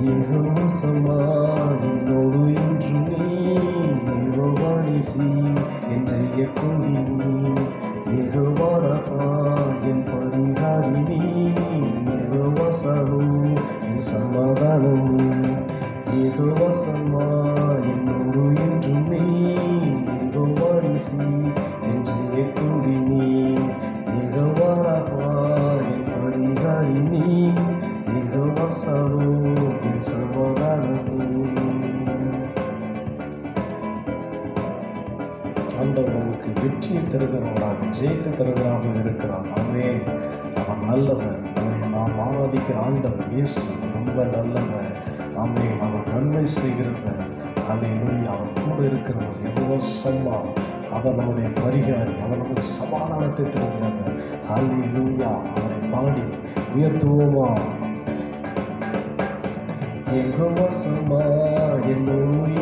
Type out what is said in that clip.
யெகோவா என்னோடு இன்று நீ, யெகோவா நிசி என் ஜெயக்கொடி நீ, யெகோவா ரஃபா என் பரிகாரி நீ, யெகோவா ஷலோம் என் சமாதானம் நீ, யெகோவா ஷம்மா என்னோடு இன்று நீ, யெகோவா நிசி என் ஜெயக்கொடி நீ, யெகோவா ரஃபா என் பரிகாரி நீ, யெகோவா ஷலோம் என் சமாதானம் நீ. ஆண்டவர் நமக்கு வெற்றியை தருகிறவராக, ஜெயித்து தருகிறவராக இருக்கிறார். ஆமென். அவர் நல்லவர். நாம் ஆராதிக்கிற ஆண்டவர் இயேசு ரொம்ப நல்லவர். ஆமென். அவர் நன்மை செய்கிறவர். அல்லேலூயா. அவர் கூட இருக்கிறவர். யெகோவா ஷம்மா, அவர் நம்முடைய பரிகாரி, அவர் நமக்கு சமாதானத்தை தருகிறவர். அல்லேலூயா. அவரை பாடி உயர்த்துவோமா? யெகோவா ஷம்மா என்னோடு